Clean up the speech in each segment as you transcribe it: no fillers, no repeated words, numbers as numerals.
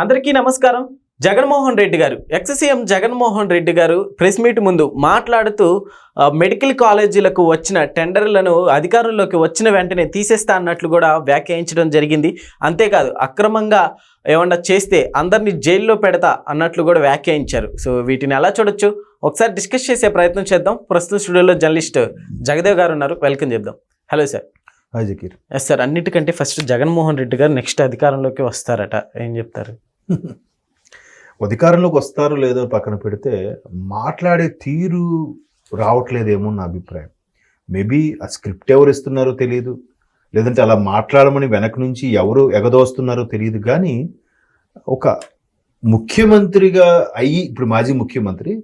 అందరికీ నమస్కారం. జగన్మోహన్ రెడ్డి గారు ఎక్స్-సీఎం జగన్మోహన్ రెడ్డి గారు ప్రెస్ మీట్ ముందు మాట్లాడుతూ మెడికల్ కాలేజీలకు వచ్చిన టెండర్లను అధికారంలోకి వచ్చిన వెంటనే తీసేస్తా అన్నట్లు కూడా వ్యాఖ్యానించడం జరిగింది. అంతేకాదు అక్రమంగా ఏమన్నా చేస్తే అందరినీ జైల్లో పెడతా అన్నట్లు కూడా వ్యాఖ్యానించారు. సో వీటిని ఎలా చూడొచ్చు ఒకసారి డిస్కస్ చేసే ప్రయత్నం చేద్దాం. ప్రస్తుతం స్టూడియోలో జర్నలిస్ట్ జగదేవ్ గారు ఉన్నారు, వెల్కమ్ చెప్దాం. Hello sir. Hi Zakir. Yes sir, అన్నిటికంటే ఫస్ట్ జగన్మోహన్ రెడ్డి గారు నెక్స్ట్ అధికారంలోకి వస్తారట, ఏం చెప్తారు? అధికారంలోకి వస్తారో లేదో పక్కన పెడితే మాట్లాడే తీరు రావట్లేదేమో నా అభిప్రాయం. మేబీ ఆ స్క్రిప్ట్ ఎవరు ఇస్తున్నారో తెలియదు, లేదంటే అలా మాట్లాడమని వెనక నుంచి ఎవరు ఎగదోస్తున్నారో తెలియదు. కానీ ఒక ముఖ్యమంత్రిగా అయ్యి, ఇప్పుడు మాజీ ముఖ్యమంత్రి,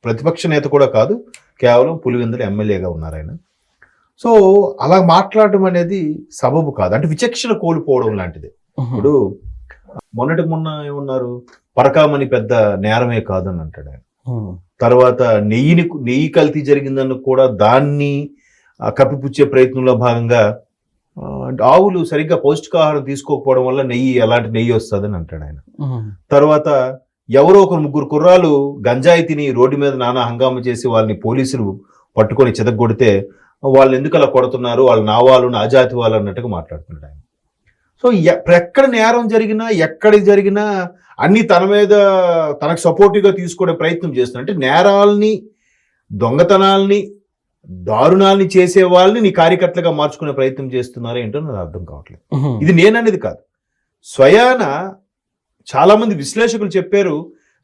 ప్రతిపక్ష నేత కూడా కాదు, కేవలం పులివెందుల ఎమ్మెల్యేగా ఉన్నారు ఆయన. సో అలా మాట్లాడడం అనేది సబబు కాదు, అంటే విచక్షణ కోల్పోవడం లాంటిది. ఇప్పుడు మొన్నటికి మొన్న ఏమన్నారు, పరకామని పెద్ద నేరమే కాదని అంటాడు ఆయన. తర్వాత నెయ్యి కల్తీ జరిగిందని కూడా దాన్ని కప్పిపుచ్చే ప్రయత్నంలో భాగంగా ఆవులు సరిగ్గా పౌష్టికాహారం తీసుకోకపోవడం వల్ల ఎలాంటి నెయ్యి వస్తుందని అంటాడు ఆయన. తర్వాత ఎవరో ఒక ముగ్గురు కుర్రాలు గంజాయి తిని రోడ్డు మీద నానా హంగామా చేసి వాళ్ళని పోలీసులు పట్టుకొని చితగ్గొడితే వాళ్ళు ఎందుకు అలా కొడుతున్నారు, వాళ్ళు నా వాళ్ళు నా జాతి వాళ్ళు అన్నట్టుగా మాట్లాడుతున్నాడు ఆయన. సో ఎక్కడ నేరం జరిగినా ఎక్కడికి జరిగినా అన్ని తన మీద తనకు సపోర్టివ్గా తీసుకునే ప్రయత్నం చేస్తున్నా. అంటే నేరాలని, దొంగతనాల్ని, దారుణాలని చేసే వాళ్ళని నీ కార్యకర్తలుగా మార్చుకునే ప్రయత్నం చేస్తున్నారో ఏంటో నాకు అర్థం కావట్లేదు. ఇది నేననేది కాదు, స్వయాన చాలా మంది విశ్లేషకులు చెప్పారు.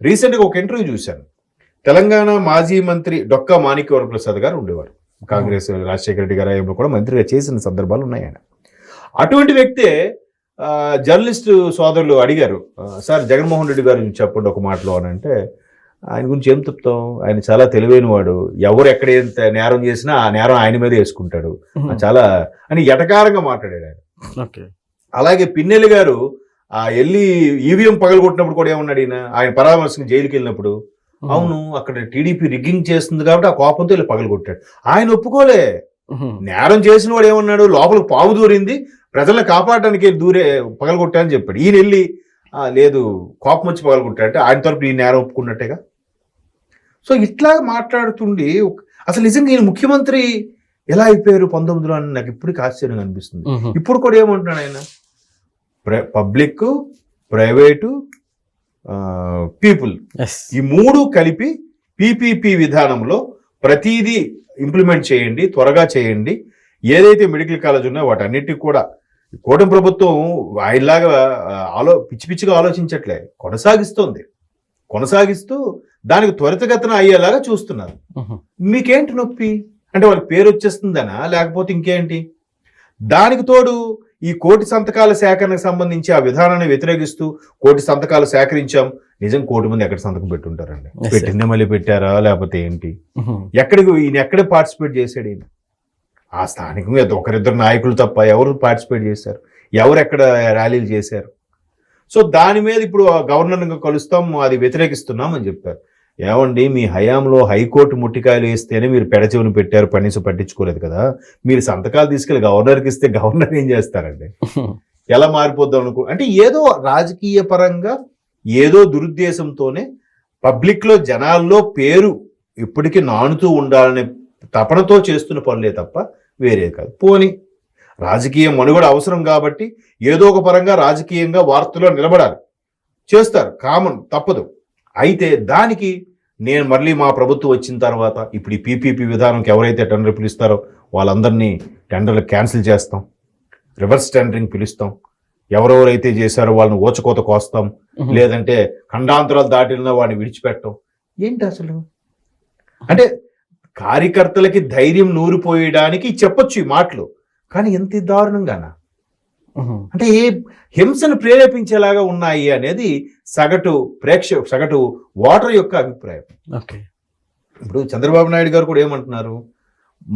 రీసెంట్గా ఒక ఇంటర్వ్యూ చూశాను. తెలంగాణ మాజీ మంత్రి డొక్కా మాణిక్యవర ప్రసాద్ గారు ఉండేవారు, కాంగ్రెస్ రాజశేఖర రెడ్డి గారు హయాంలో కూడా మంత్రిగా చేసిన సందర్భాలు ఉన్నాయి ఆయన. అటువంటి వ్యక్తే జర్నలిస్టు సోదరులు అడిగారు, సార్ జగన్మోహన్ రెడ్డి గారు చెప్పండి ఒక మాటలో అని. అంటే ఆయన గురించి ఏం చెప్తాం, ఆయన చాలా తెలివైన వాడు, ఎవరు ఎక్కడ ఎంత నేరం చేసినా ఆ నేరం ఆయన మీదే వేసుకుంటాడు, చాలా అని ఎటకారంగా మాట్లాడాడు ఆయన. అలాగే పిన్నెల్లి గారు వెళ్ళి ఈవీఎం పగలగొట్టినప్పుడు కూడా ఏమన్నాడు ఆయన పరామర్శకు జైలుకి వెళ్ళినప్పుడు, అవును అక్కడ టీడీపీ రిగ్గింగ్ చేస్తుంది కాబట్టి ఆ కోపంతో వెళ్ళి పగలగొట్టాడు. ఆయన ఒప్పుకోలే. నేరం చేసిన వాడు ఏమన్నాడు, లోపలికి పాము దూరింది, ప్రజలను కాపాడడానికి పగలగొట్టా అని చెప్పాడు. ఈయన వెళ్ళి లేదు కోపం వచ్చి పగలగొట్టాడంటే ఆయన తరపు ఈ నేరం ఒప్పుకున్నట్టేగా. సో ఇట్లా మాట్లాడుతుండి అసలు నిజంగా ఈయన ముఖ్యమంత్రి ఎలా అయిపోయారు 19లో అని నాకు ఇప్పటికీ ఆశ్చర్యంగా అనిపిస్తుంది. ఇప్పుడు కూడా ఏమంటున్నాడు ఆయన, పబ్లిక్, ప్రైవేటు, పీపుల్, ఈ మూడు కలిపి పీపీపీ విధానంలో ప్రతిదీ ఇంప్లిమెంట్ చేయండి, త్వరగా చేయండి. ఏదైతే మెడికల్ కాలేజ్ ఉన్నాయో వాటన్నిటికీ కూడా కూటమి ప్రభుత్వం ఆయనలాగా పిచ్చి పిచ్చిగా ఆలోచించట్లే, కొనసాగిస్తూ దానికి త్వరితగతిన అయ్యేలాగా చూస్తున్నారు. మీకేంటి నొప్పి అంటే వాళ్ళ పేరు వచ్చేస్తుందనా, లేకపోతే ఇంకేంటి? దానికి తోడు ఈ కోటి సంతకాల సేకరణకు సంబంధించి ఆ విధానాన్ని వ్యతిరేకిస్తూ కోటి సంతకాలు సేకరించాం. నిజం కోటి మంది ఎక్కడ సంతకం పెట్టుంటారండి, పెట్టిందే మళ్ళీ పెట్టారా లేకపోతే ఏంటి? ఈయన ఎక్కడ పార్టిసిపేట్ చేశాడు ఈయన? ఆ స్థానికంగా ఒకరిద్దరు నాయకులు తప్ప ఎవరు పార్టిసిపేట్ చేశారు, ఎవరు ఎక్కడ ర్యాలీలు చేశారు? సో దాని మీద ఇప్పుడు గవర్నర్గా కలుస్తాం, అది వ్యతిరేకిస్తున్నాం అని చెప్పారు. ఏమండి, మీ హయాంలో హైకోర్టు ముట్టికాయలు వేస్తేనే మీరు పెడచెవిని పెట్టారు, పట్టించుకోలేదు కదా. మీరు సంతకాలు తీసుకెళ్ళి గవర్నర్కి ఇస్తే గవర్నర్ ఏం చేస్తారండి? ఎలా మారిపోద్దాం అంటే ఏదో రాజకీయ పరంగా ఏదో దురుద్దేశంతోనే పబ్లిక్లో జనాల్లో పేరు ఇప్పటికీ నానుతూ ఉండాలనే తపనతో చేస్తున్న పనులే తప్ప వేరే కాదు. పోని రాజకీయ మనుగడ అవసరం కాబట్టి ఏదో ఒక పరంగా రాజకీయంగా వార్తల్లో నిలబడాలి, చేస్తారు, కామన్, తప్పదు. అయితే దానికి నేను మళ్ళీ మా ప్రభుత్వం వచ్చిన తర్వాత ఇప్పుడు ఈ పీపీపీ విధానంకి ఎవరైతే టెండర్ పిలుస్తారో వాళ్ళందరినీ టెండర్లు క్యాన్సిల్ చేస్తాం, రివర్స్ టెండరింగ్ పిలుస్తాం, ఎవరెవరైతే చేశారో వాళ్ళని ఓచకోత కోస్తాం, లేదంటే ఖండాంతరాలు దాటిన వాడిని విడిచిపెట్టం. ఏంటి అసలు? అంటే కార్యకర్తలకి ధైర్యం నూరిపోయడానికి చెప్పొచ్చు ఈ మాటలు, కానీ ఎంత దారుణంగానా? అంటే ఏ హింసను ప్రేరేపించేలాగా ఉన్నాయి అనేది సగటు ఓటర్ యొక్క అభిప్రాయం. ఇప్పుడు చంద్రబాబు నాయుడు గారు కూడా ఏమంటున్నారు,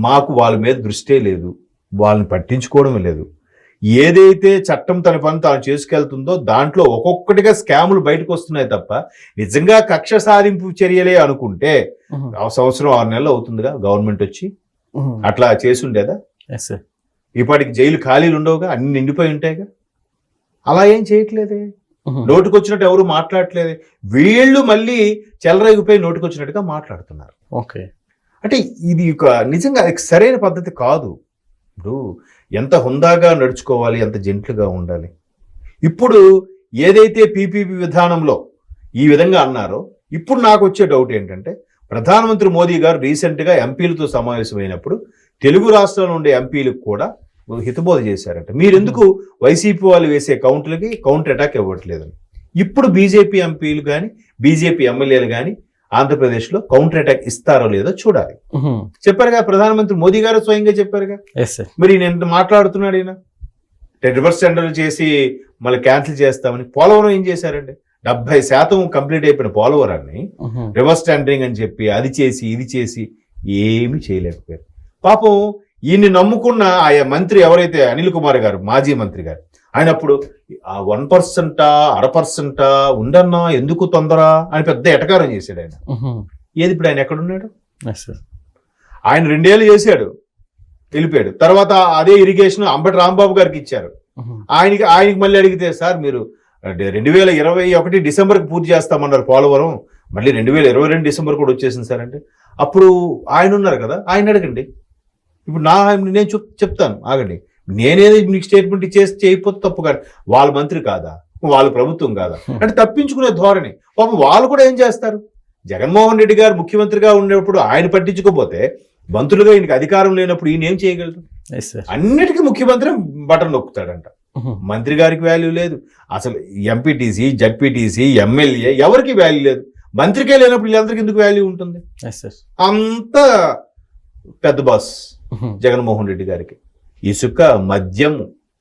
మాకు వాళ్ళ మీద దృష్టే లేదు, వాళ్ళని పట్టించుకోవడమే లేదు. ఏదైతే చట్టం తన పని తాను చేసుకెళ్తుందో దాంట్లో ఒక్కొక్కటిగా స్కాములు బయటకు వస్తున్నాయి తప్ప నిజంగా కక్ష సాధింపు చర్యలే అనుకుంటే సంవత్సరం 6 నెలలు అవుతుందిగా గవర్నమెంట్ వచ్చి, అట్లా చేసి ఉండేదా? ఇప్పటికి జైలు ఖాళీలు ఉండవుగా, అన్ని నిండిపోయి ఉంటాయిగా. అలా ఏం చేయట్లేదే. నోటికొచ్చినట్టు ఎవరు మాట్లాడట్లేదు. వీళ్ళు మళ్ళీ చెలరేగిపోయి నోటికొచ్చినట్టుగా మాట్లాడుతున్నారు. ఓకే, అంటే ఇది ఒక నిజంగా సరైన పద్ధతి కాదు. ఇప్పుడు ఎంత హుందాగా నడుచుకోవాలి, ఎంత జెంట్లుగా ఉండాలి. ఇప్పుడు ఏదైతే పీపీపీ విధానంలో ఈ విధంగా అన్నారో, ఇప్పుడు నాకు వచ్చే డౌట్ ఏంటంటే, ప్రధానమంత్రి మోదీ గారు రీసెంట్గా ఎంపీలతో సమావేశమైనప్పుడు తెలుగు రాష్ట్రాల్లో ఉండే ఎంపీలకు కూడా హితబోధ చేశారంట. మీరెందుకు వైసీపీ వాళ్ళు వేసే కౌంటర్లకి కౌంటర్ అటాక్ ఇవ్వట్లేదని. ఇప్పుడు బీజేపీ ఎంపీలు కానీ బీజేపీ ఎమ్మెల్యేలు కానీ ఆంధ్రప్రదేశ్లో కౌంటర్ అటాక్ ఇస్తారో లేదో చూడాలి. చెప్పారుగా ప్రధానమంత్రి మోదీ గారు స్వయంగా చెప్పారుగా. మరి నేను మాట్లాడుతున్నాడు ఈయన రివర్స్ టెండర్లు చేసి మళ్ళీ క్యాన్సిల్ చేస్తామని. పోలవరం ఏం చేశారండి? 70% కంప్లీట్ అయిపోయిన పోలవరాన్ని రివర్స్ టెండరింగ్ అని చెప్పి అది చేసి ఇది చేసి ఏమీ చేయలేకపోయారు. పాపం ఈయన్ని నమ్ముకున్న ఆయా మంత్రి ఎవరైతే అనిల్ కుమార్ గారు, మాజీ మంత్రి గారు, ఆయన అప్పుడు 1% 0.5% ఉండన్నా ఎందుకు తొందర అని పెద్ద ఎటకారం చేశాడు ఆయన. ఏది ఇప్పుడు ఆయన ఎక్కడున్నాడు? ఆయన 2 ఏళ్ళు చేశాడు, వెళ్ళిపోయాడు. తర్వాత అదే ఇరిగేషన్ అంబటి రాంబాబు గారికి ఇచ్చారు. ఆయనకి మళ్ళీ అడిగితే, సార్ మీరు 2021 డిసెంబర్కి పూర్తి చేస్తామన్నారు పోలవరం, మళ్ళీ 2022 డిసెంబర్ కూడా వచ్చేసింది సార్ అంటే, అప్పుడు ఆయన ఉన్నారు కదా, ఆయన అడగండి. ఇప్పుడు నేను చెప్తాను, ఆగండి. నేనేది మీకు స్టేట్మెంట్ చేయకపోతే తప్పు కాదు. వాళ్ళ మంత్రి కాదా, వాళ్ళ ప్రభుత్వం కాదా అంటే తప్పించుకునే ధోరణి. పాపం వాళ్ళు కూడా ఏం చేస్తారు? జగన్మోహన్ రెడ్డి గారు ముఖ్యమంత్రిగా ఉండేప్పుడు ఆయన పట్టించుకోకపోతే, మంత్రులుగా ఈయనకి అధికారం లేనప్పుడు ఈయన ఏం చేయగలరు? అన్నిటికీ ముఖ్యమంత్రి బటన్ నొక్కుతాడంట. మంత్రి గారికి వాల్యూ లేదు, అసలు ఎంపీటీసీ, జడ్పీటీసీ, ఎమ్మెల్యే ఎవరికి వాల్యూ లేదు. మంత్రికే లేనప్పుడు వీళ్ళందరికీ ఎందుకు వాల్యూ ఉంటుంది? అంత పెద్ద బాస్ జగన్మోహన్ రెడ్డి గారికి. ఇసుక, మద్యం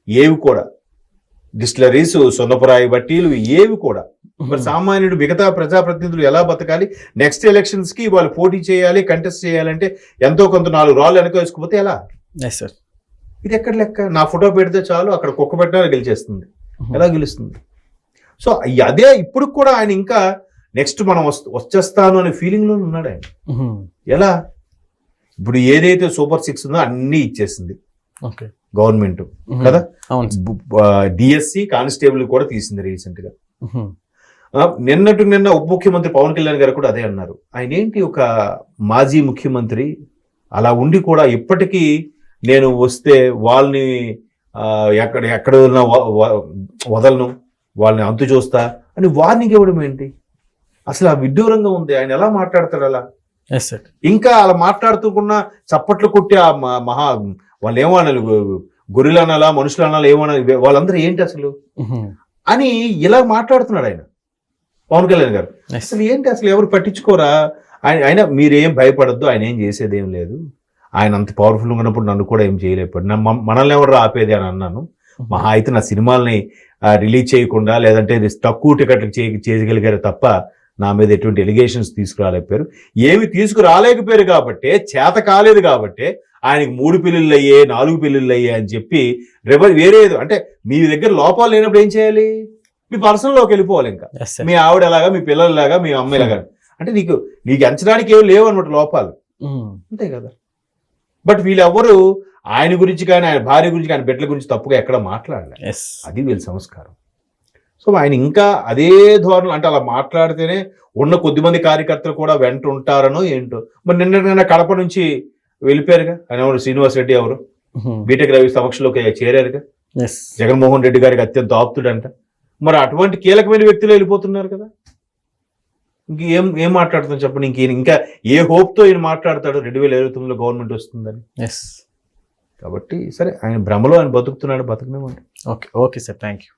ఏవి కూడా, డిస్టిలరీస్, సొన్నపురాయి బట్టీలు ఏవి కూడా. మరి సామాన్యుడు, మిగతా ప్రజాప్రతినిధులు ఎలా బతకాలి? నెక్స్ట్ ఎలక్షన్స్ కి వాళ్ళు పోటీ చేయాలి, కంటెస్ట్ చేయాలంటే ఎంతో కొంత 4 రాళ్ళు వెనక వేసుకుపోతే ఎలా? ఇది ఎక్కడ లెక్క? నా ఫోటో పెడితే చాలు, అక్కడ కుక్క పెట్టినా గెలిచేస్తుంది. ఎలా గెలుస్తుంది? సో అదే ఇప్పుడు కూడా ఆయన ఇంకా నెక్స్ట్ మనం వచ్చేస్తాను అనే ఫీలింగ్ లో ఉన్నాడు ఆయన. ఎలా? ఇప్పుడు ఏదైతే సూపర్ 6 ఉందో అన్ని ఇచ్చేసింది గవర్నమెంట్ కదా. డిఎస్సి, కానిస్టేబుల్ కూడా తీసింది రీసెంట్ గా. నిన్న ఉప ముఖ్యమంత్రి పవన్ కళ్యాణ్ గారు కూడా అదే అన్నారు. ఆయన ఏంటి ఒక మాజీ ముఖ్యమంత్రి అలా ఉండి కూడా ఇప్పటికీ నేను వస్తే వాళ్ళని ఎక్కడ వదలను, వాళ్ళని అంతు చూస్తా అని వార్నింగ్ ఇవ్వడం ఏంటి? అసలు ఆ విడ్డూరంగా ఉంది. ఆయన ఎలా మాట్లాడతాడు అలా? ఇంకా అలా మాట్లాడుతున్నా చప్పట్లు కొట్టి ఆ మహా వాళ్ళు ఏమనాలి, గొర్రెలు అనాలా, మనుషులు అనాలా, ఏమనాలి, వాళ్ళందరూ ఏంటి అసలు అని ఇలా మాట్లాడుతున్నాడు ఆయన పవన్ కళ్యాణ్ గారు. అసలు ఏంటి? అసలు ఎవరు పట్టించుకోరా? ఆయన మీరేం భయపడద్దు, ఆయన ఏం చేసేది ఏం లేదు, ఆయన అంత పవర్ఫుల్గా ఉన్నప్పుడు నన్ను కూడా ఏం చేయలేకపోయాడు, మనల్ని ఎవరు ఆపేది అని అన్నాను. మహా అయితే నా సినిమాల్ని రిలీజ్ చేయకుండా లేదంటే తక్కువ టికెట్లు చేయగలిగారు తప్ప నా మీద ఎటువంటి ఎలిగేషన్స్ తీసుకురాలేకపోయారు. ఏమి తీసుకురాలేకపోయారు కాబట్టి, చేత కాలేదు కాబట్టి ఆయనకి 3 పెళ్ళిళ్ళు అయ్యే, 4 పెళ్ళిళ్ళు అయ్యే అని చెప్పి వేరే అంటే మీ దగ్గర లోపాలు లేనప్పుడు ఏం చేయాలి? మీ పర్సనల్లోకి వెళ్ళిపోవాలి. ఇంకా మీ ఆవిడ ఎలాగా, మీ పిల్లలలాగా, మీ అమ్మాయిలాగా అంటే నీకు ఎంచడానికి ఏమి లేవు అనమాట లోపాలు, అంతే కదా. బట్ వీళ్ళెవ్వరూ ఆయన గురించి కానీ, ఆయన భార్య గురించి, ఆయన బిడ్డల గురించి తప్పుగా ఎక్కడ మాట్లాడలేదు. అది వీళ్ళ సంస్కారం. సో ఆయన ఇంకా అదే ధోరణి, అంటే అలా మాట్లాడితేనే ఉన్న కొద్దిమంది కార్యకర్తలు కూడా వెంట ఉంటారనో ఏంటో. మరి నిన్న కడప నుంచి వెళ్ళిపోయారుగా ఆయన, ఎవరు శ్రీనివాస్ రెడ్డి ఎవరు బీటెక్ రవి సమక్షంలోకి చేరారుగా. జగన్మోహన్ రెడ్డి గారికి అత్యంత ఆప్తుడంట. మరి అటువంటి కీలకమైన వ్యక్తులు వెళ్ళిపోతున్నారు కదా. ఏం మాట్లాడుతాం చెప్పండి? ఇంకా ఏ హోప్తో ఈయన మాట్లాడతాడు 2029లో గవర్నమెంట్ వస్తుందని. కాబట్టి సరే, ఆయన భ్రమలో ఆయన బతుకుతున్నాడు, బతకనివ్వండి. Okay sir, thank you.